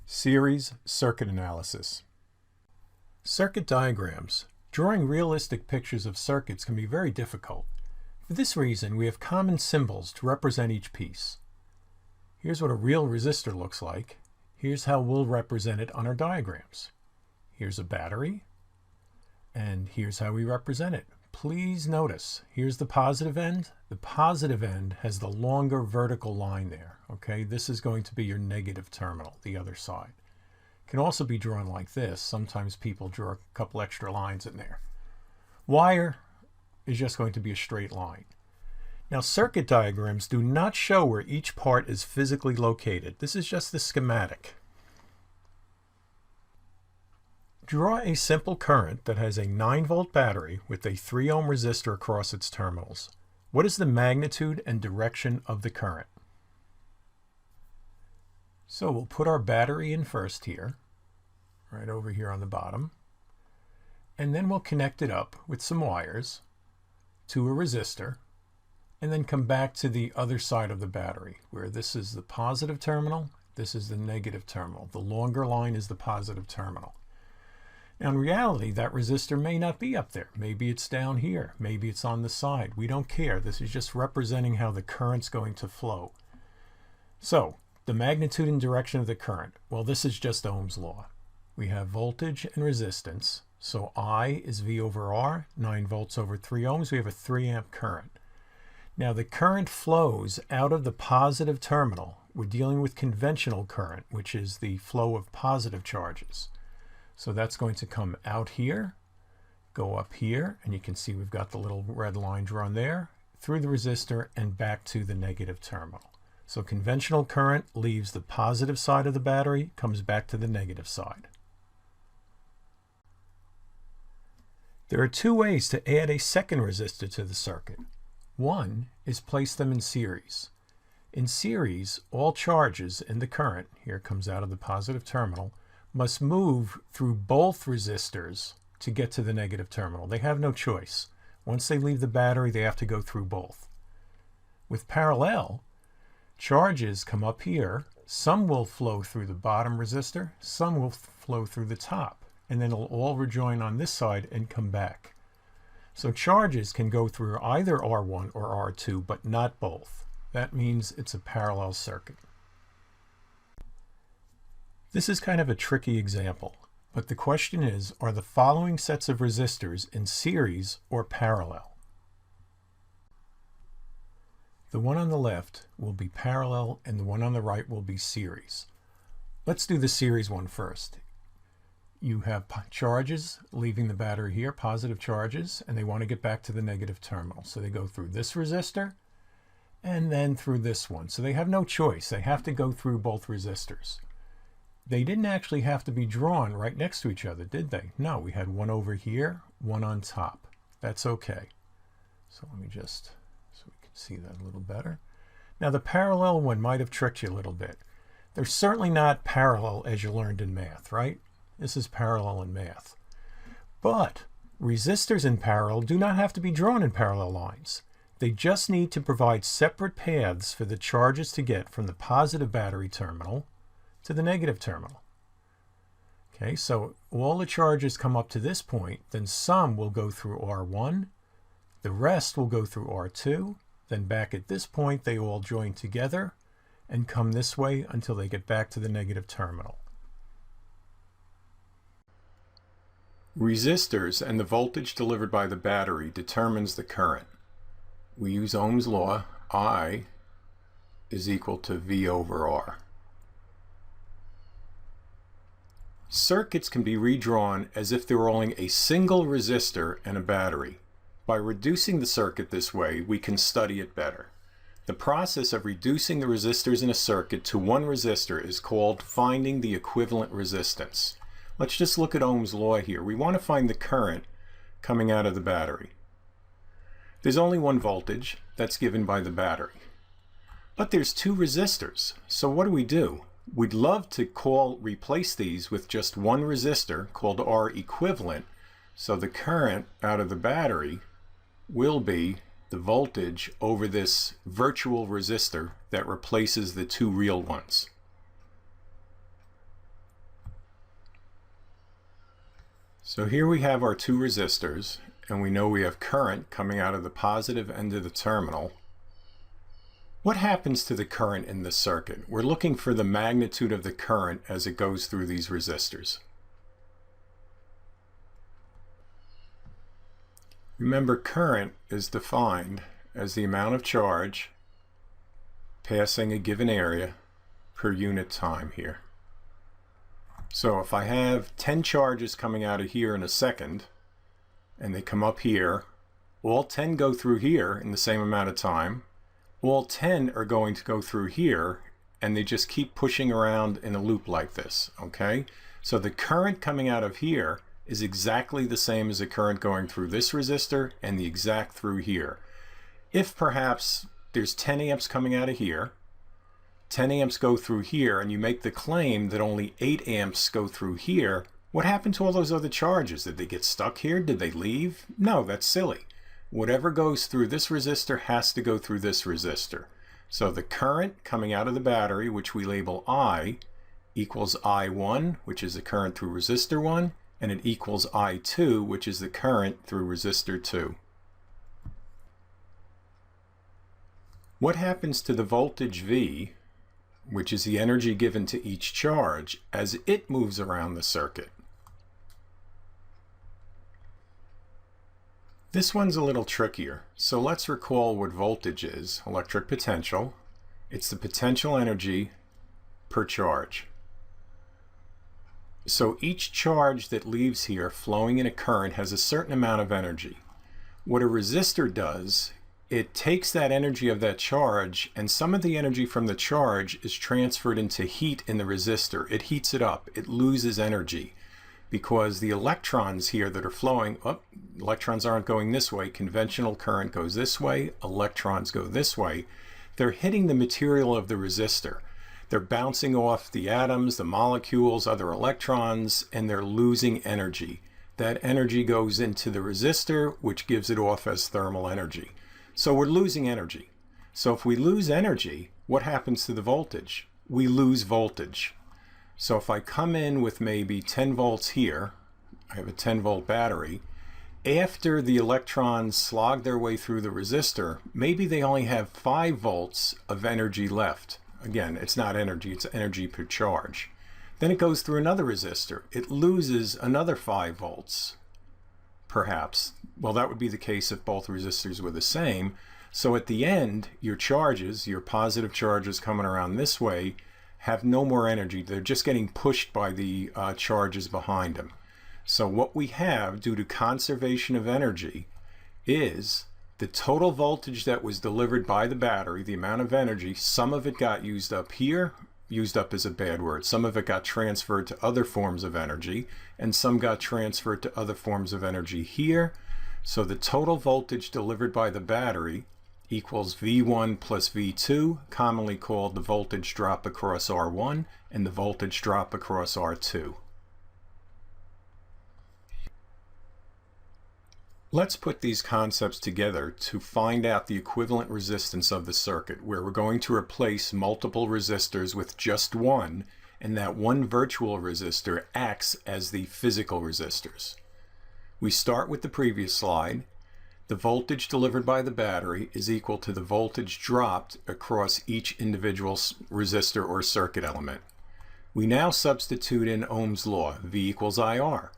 Series circuit analysis. Circuit diagrams. Drawing realistic pictures of circuits can be very difficult. For this reason, we have common symbols to represent each piece. Here's what a real resistor looks like. Here's how we'll represent it on our diagrams. Here's a battery, and here's how we represent it. Please notice, here's the positive end. The positive end has the longer vertical line there. Okay, this is going to be your negative terminal, the other side. It can also be drawn like this. Sometimes people draw a couple extra lines in there. Wire is just going to be a straight line. Now, circuit diagrams do not show where each part is physically located. This is just the schematic. Draw a simple current that has a 9-volt battery with a 3 ohm resistor across its terminals. What is the magnitude and direction of the current? So we'll put our battery in first here, right over here on the bottom, and then we'll connect it up with some wires to a resistor, and then come back to the other side of the battery, where this is the positive terminal, this is the negative terminal. The longer line is the positive terminal. Now, in reality, that resistor may not be up there. Maybe it's down here. Maybe it's on the side. We don't care. This is just representing how the current's going to flow. So, the magnitude and direction of the current. Well, this is just Ohm's law. We have voltage and resistance. So I is V over R, 9 volts over 3 ohms. We have a 3 amp current. Now, the current flows out of the positive terminal. We're dealing with conventional current, which is the flow of positive charges. So that's going to come out here, go up here, and you can see we've got the little red line drawn there, through the resistor and back to the negative terminal. So conventional current leaves the positive side of the battery, comes back to the negative side. There are two ways to add a second resistor to the circuit. One is place them in series. In series, all charges in the current, here it comes out of the positive terminal, must move through both resistors to get to the negative terminal. They have no choice. Once they leave the battery, they have to go through both. With parallel, charges come up here. Some will flow through the bottom resistor, some will flow through the top, and then it'll all rejoin on this side and come back. So charges can go through either R1 or R2, but not both. That means it's a parallel circuit. This is kind of a tricky example, but the question is, are the following sets of resistors in series or parallel? The one on the left will be parallel and the one on the right will be series. Let's do the series one first. You have charges leaving the battery here, positive charges, and they want to get back to the negative terminal. So they go through this resistor and then through this one. So they have no choice. They have to go through both resistors. They didn't actually have to be drawn right next to each other, did they? No, we had one over here, one on top. That's okay. So let me just, so we can see that a little better. Now the parallel one might have tricked you a little bit. They're certainly not parallel as you learned in math, right? This is parallel in math. But resistors in parallel do not have to be drawn in parallel lines. They just need to provide separate paths for the charges to get from the positive battery terminal to the negative terminal. Okay, so all the charges come up to this point, then some will go through R1, the rest will go through R2, then back at this point they all join together and come this way until they get back to the negative terminal. Resistors and the voltage delivered by the battery determines the current. We use Ohm's law. I is equal to V over R. Circuits can be redrawn as if they were only a single resistor and a battery. By reducing the circuit this way, we can study it better. The process of reducing the resistors in a circuit to one resistor is called finding the equivalent resistance. Let's just look at Ohm's law here. We want to find the current coming out of the battery. There's only one voltage that's given by the battery. But there's two resistors, so what do? We'd love to replace these with just one resistor called R equivalent, so the current out of the battery will be the voltage over this virtual resistor that replaces the two real ones. So here we have our two resistors, and we know we have current coming out of the positive end of the terminal. What happens to the current in this circuit? We're looking for the magnitude of the current as it goes through these resistors. Remember, current is defined as the amount of charge passing a given area per unit time here. So if I have 10 charges coming out of here in a second, and they come up here, all 10 go through here in the same amount of time. All 10 are going to go through here, and they just keep pushing around in a loop like this, okay? So the current coming out of here is exactly the same as the current going through this resistor and the exact through here. If perhaps there's 10 amps coming out of here, 10 amps go through here, and you make the claim that only 8 amps go through here, what happened to all those other charges? Did they get stuck here? Did they leave? No, that's silly. Whatever goes through this resistor has to go through this resistor. So the current coming out of the battery, which we label I, equals I1, which is the current through resistor 1, and it equals I2, which is the current through resistor 2. What happens to the voltage V, which is the energy given to each charge, as it moves around the circuit? This one's a little trickier, so let's recall what voltage is. Electric potential. It's the potential energy per charge. So each charge that leaves here flowing in a current has a certain amount of energy. What a resistor does, it takes that energy of that charge, and some of the energy from the charge is transferred into heat in the resistor. It heats it up. It loses energy because the electrons here that are flowing, electrons aren't going this way. Conventional current goes this way. Electrons go this way. They're hitting the material of the resistor. They're bouncing off the atoms, the molecules, other electrons, and they're losing energy. That energy goes into the resistor, which gives it off as thermal energy. So we're losing energy. So if we lose energy, what happens to the voltage? We lose voltage. So if I come in with maybe 10 volts here, I have a 10 volt battery, after the electrons slog their way through the resistor, maybe they only have 5 volts of energy left. Again, it's not energy, it's energy per charge. Then it goes through another resistor. It loses another 5 volts. Perhaps. Well, that would be the case if both resistors were the same. So at the end, your charges, your positive charges coming around this way, have no more energy. They're just getting pushed by the charges behind them. So what we have, due to conservation of energy, is the total voltage that was delivered by the battery, the amount of energy. Some of it got used up here. Used up is a bad word. Some of it got transferred to other forms of energy, and some got transferred to other forms of energy here. So the total voltage delivered by the battery equals V1 plus V2, commonly called the voltage drop across R1 and the voltage drop across R2. Let's put these concepts together to find out the equivalent resistance of the circuit, where we're going to replace multiple resistors with just one, and that one virtual resistor acts as the physical resistors. We start with the previous slide. The voltage delivered by the battery is equal to the voltage dropped across each individual resistor or circuit element. We now substitute in Ohm's law, V equals IR.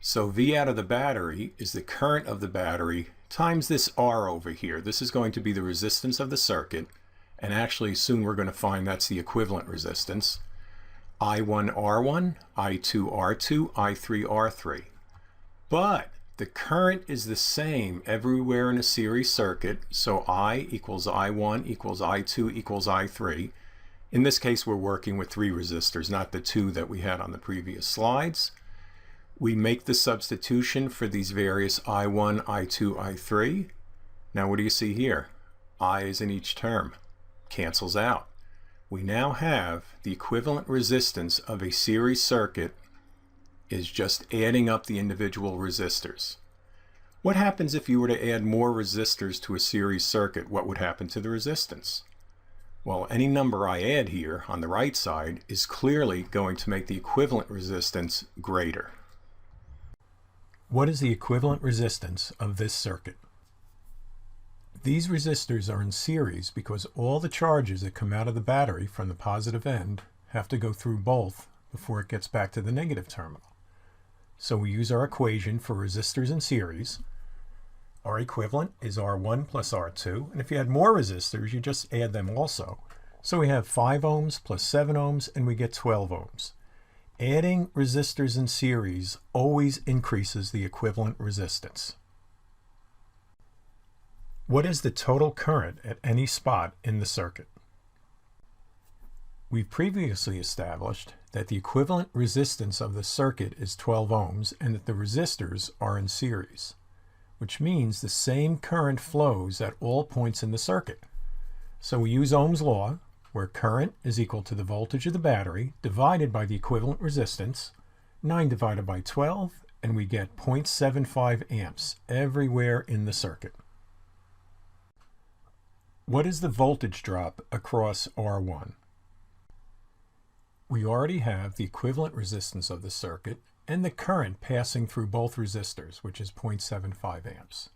So V out of the battery is the current of the battery times this R over here. This is going to be the resistance of the circuit, and actually soon we're going to find that's the equivalent resistance. I1 R1, I2 R2, I3 R3. But the current is the same everywhere in a series circuit, so I equals I1 equals I2 equals I3. In this case, we're working with 3 resistors, not the 2 that we had on the previous slides. We make the substitution for these various I1, I2, I3. Now what do you see here? I is in each term. Cancels out. We now have the equivalent resistance of a series circuit is just adding up the individual resistors. What happens if you were to add more resistors to a series circuit? What would happen to the resistance? Well, any number I add here on the right side is clearly going to make the equivalent resistance greater. What is the equivalent resistance of this circuit? These resistors are in series because all the charges that come out of the battery from the positive end have to go through both before it gets back to the negative terminal. So we use our equation for resistors in series. Our equivalent is R1 plus R2, and if you had more resistors, you just add them also. So we have 5 ohms plus 7 ohms, and we get 12 ohms. Adding resistors in series always increases the equivalent resistance. What is the total current at any spot in the circuit? We've previously established that the equivalent resistance of the circuit is 12 ohms and that the resistors are in series, which means the same current flows at all points in the circuit. So we use Ohm's law, where current is equal to the voltage of the battery divided by the equivalent resistance, 9 divided by 12, and we get 0.75 amps everywhere in the circuit. What is the voltage drop across R1? We already have the equivalent resistance of the circuit and the current passing through both resistors, which is 0.75 amps.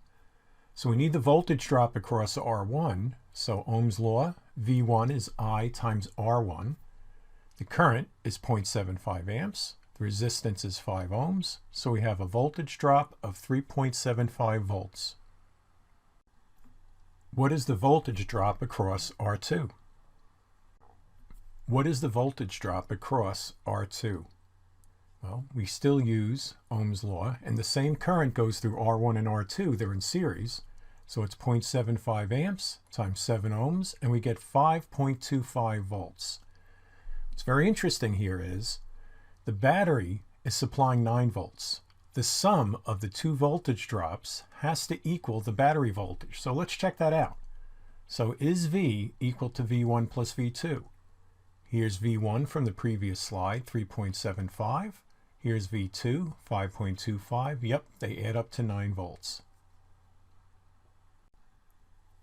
So we need the voltage drop across R1, so Ohm's law, V1 is I times R1. The current is 0.75 amps. The resistance is 5 ohms, so we have a voltage drop of 3.75 volts. What is the voltage drop across R2? What is the voltage drop across R2? Well, we still use Ohm's law, and the same current goes through R1 and R2. They're in series, so it's 0.75 amps times 7 ohms, and we get 5.25 volts. What's very interesting here is the battery is supplying 9 volts. The sum of the two voltage drops has to equal the battery voltage. So let's check that out. So is V equal to V1 plus V2? Here's V1 from the previous slide, 3.75. Here's V2, 5.25. Yep, they add up to 9 volts.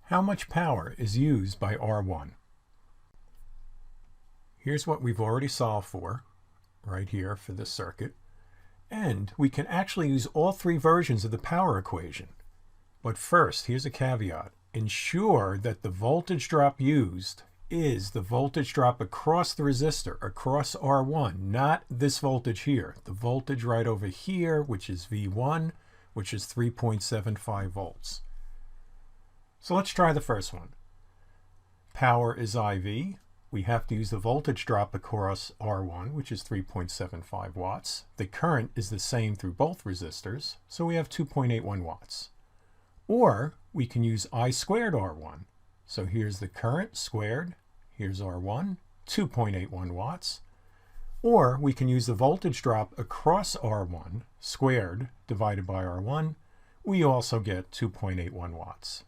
How much power is used by R1? Here's what we've already solved for, right here for this circuit. And we can actually use all three versions of the power equation. But first, here's a caveat. Ensure that the voltage drop used is the voltage drop across the resistor, across R1, not this voltage here. The voltage right over here, which is V1, which is 3.75 volts. So let's try the first one. Power is IV. We have to use the voltage drop across R1, which is 3.75 watts. The current is the same through both resistors, so we have 2.81 watts. Or we can use I squared R1. So here's the current squared, here's R1, 2.81 watts. Or we can use the voltage drop across R1 squared divided by R1. We also get 2.81 watts.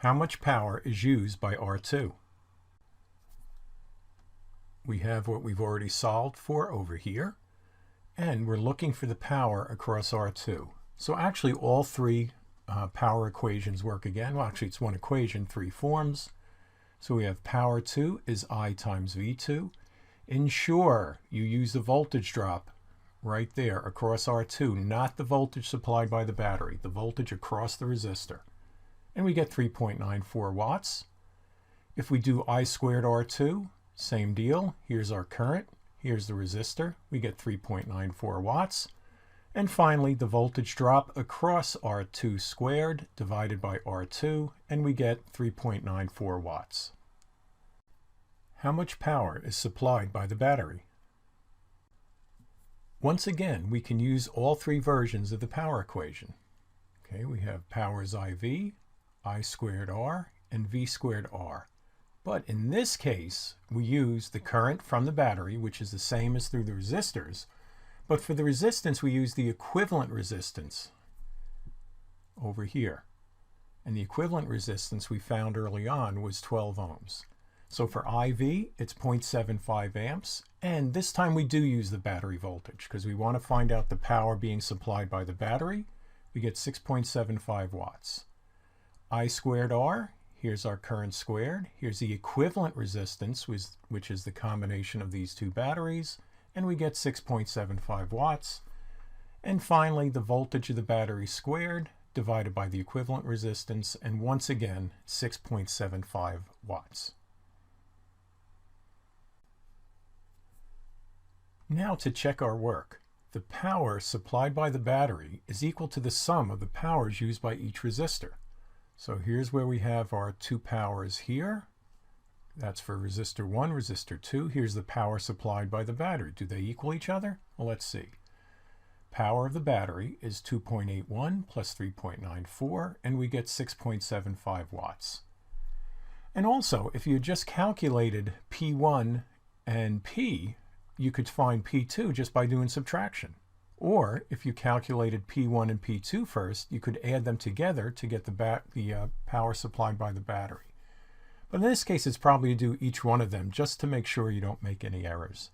How much power is used by R2? We have what we've already solved for over here, and we're looking for the power across R2. So actually all three power equations work again. Well, actually it's one equation, 3 forms. So we have power 2 is I times V2. Ensure you use the voltage drop right there across R2, not the voltage supplied by the battery, the voltage across the resistor. And we get 3.94 watts. If we do I squared R2, same deal. Here's our current, here's the resistor. We get 3.94 watts. And finally, the voltage drop across R2 squared divided by R2, and we get 3.94 watts. How much power is supplied by the battery? Once again, we can use all three versions of the power equation. Okay, we have power is IV, I squared R, and V squared R. But in this case, we use the current from the battery, which is the same as through the resistors. But for the resistance, we use the equivalent resistance over here. And the equivalent resistance we found early on was 12 ohms. So for IV, it's 0.75 amps. And this time we do use the battery voltage because we want to find out the power being supplied by the battery. We get 6.75 watts. I squared R, here's our current squared. Here's the equivalent resistance, which is the combination of these two batteries. And we get 6.75 watts. And finally, the voltage of the battery squared divided by the equivalent resistance, and once again, 6.75 watts. Now to check our work. The power supplied by the battery is equal to the sum of the powers used by each resistor. So here's where we have our two powers here. That's for resistor 1, resistor 2. Here's the power supplied by the battery. Do they equal each other? Well, let's see. Power of the battery is 2.81 plus 3.94, and we get 6.75 watts. And also, if you just calculated P1 and P, you could find P2 just by doing subtraction. Or if you calculated P1 and P2 first, you could add them together to get the power supplied by the battery. But in this case, it's probably to do each one of them just to make sure you don't make any errors.